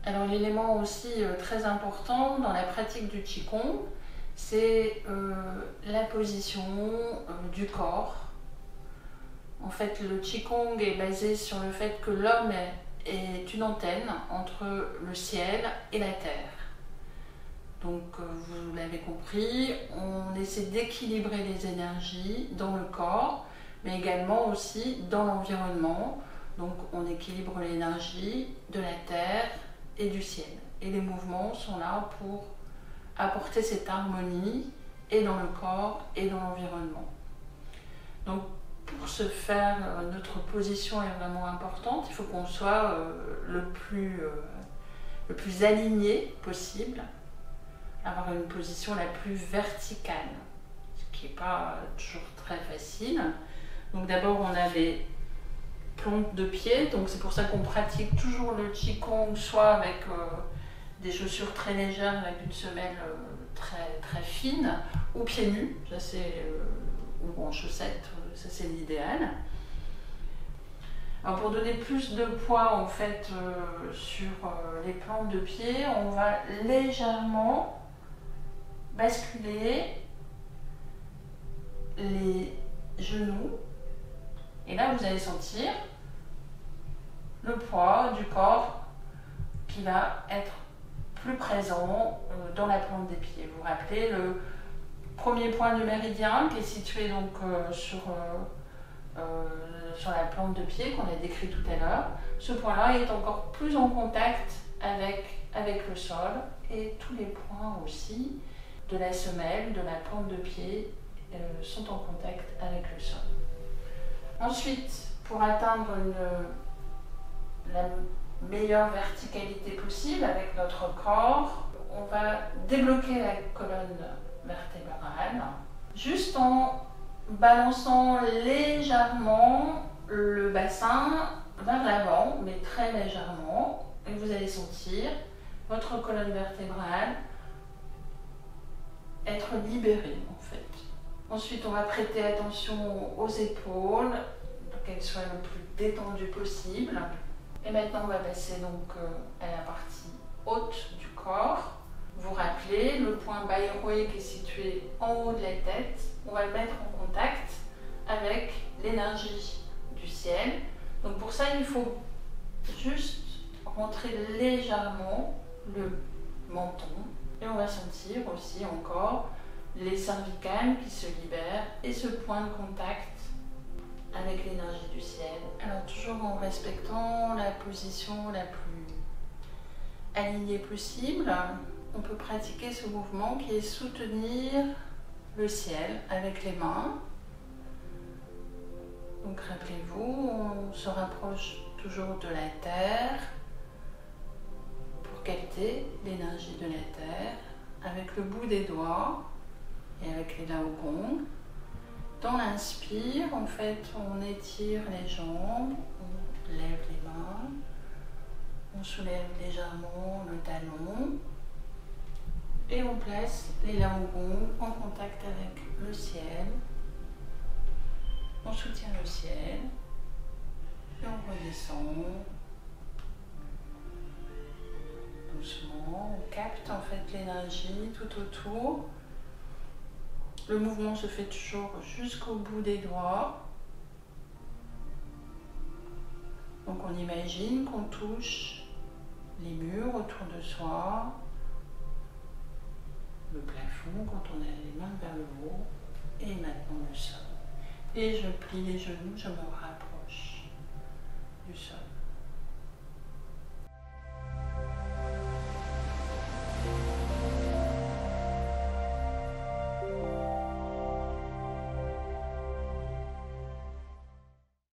Alors l'élément aussi très important dans la pratique du Qigong, c'est la position du corps. En fait, le Qigong est basé sur le fait que l'homme est une antenne entre le ciel et la terre. Donc, vous l'avez compris, on essaie d'équilibrer les énergies dans le corps, mais également aussi dans l'environnement. Donc, on équilibre l'énergie de la terre et du ciel. Et les mouvements sont là pour apporter cette harmonie et dans le corps et dans l'environnement. Donc, pour ce faire, notre position est vraiment importante. Il faut qu'on soit le plus aligné possible, avoir une position la plus verticale, ce qui n'est pas toujours très facile. Donc d'abord, on a des plantes de pied, donc c'est pour ça qu'on pratique toujours le Qigong, soit avec des chaussures très légères, avec une semelle très, très fine, ou pieds nus, ça c'est, ou en chaussettes, ça c'est l'idéal. Alors pour donner plus de poids en fait sur les plantes de pied, on va légèrement basculer les genoux et là vous allez sentir le poids du corps qui va être plus présent dans la plante des pieds. Vous vous rappelez le premier point du méridien qui est situé donc sur la plante de pied qu'on a décrit tout à l'heure. Ce point-là est encore plus en contact avec le sol et tous les points aussi de la semelle, de la plante de pied sont en contact avec le sol. Ensuite, pour atteindre la meilleure verticalité possible avec notre corps, on va débloquer la colonne vertébrale juste en balançant légèrement le bassin vers l'avant, mais très légèrement, et vous allez sentir votre colonne vertébrale être libérée en fait. Ensuite, on va prêter attention aux épaules, pour qu'elles soient le plus détendues possible. Et maintenant, on va passer donc à la partie haute du corps. Vous vous rappelez, le point Bairoi qui est situé en haut de la tête, on va le mettre en contact avec l'énergie du ciel. Donc pour ça, il faut juste rentrer légèrement le menton. Et on va sentir aussi encore les cervicales qui se libèrent et ce point de contact avec l'énergie du ciel. Alors toujours en respectant la position la plus alignée possible, on peut pratiquer ce mouvement qui est soutenir le ciel avec les mains. Donc rappelez-vous, on se rapproche toujours de la terre pour capter l'énergie de la terre avec le bout des doigts et avec les Laogong. Dans l'inspire, en fait, on étire les jambes, on lève les mains, on soulève légèrement le talon et on place les Laogong en contact avec le ciel. On soutient le ciel et on redescend doucement. On capte en fait l'énergie tout autour. Le mouvement se fait toujours jusqu'au bout des doigts. Donc on imagine qu'on touche les murs autour de soi, le plafond quand on a les mains vers le haut et maintenant le sol. Et je plie les genoux, je me rapproche du sol.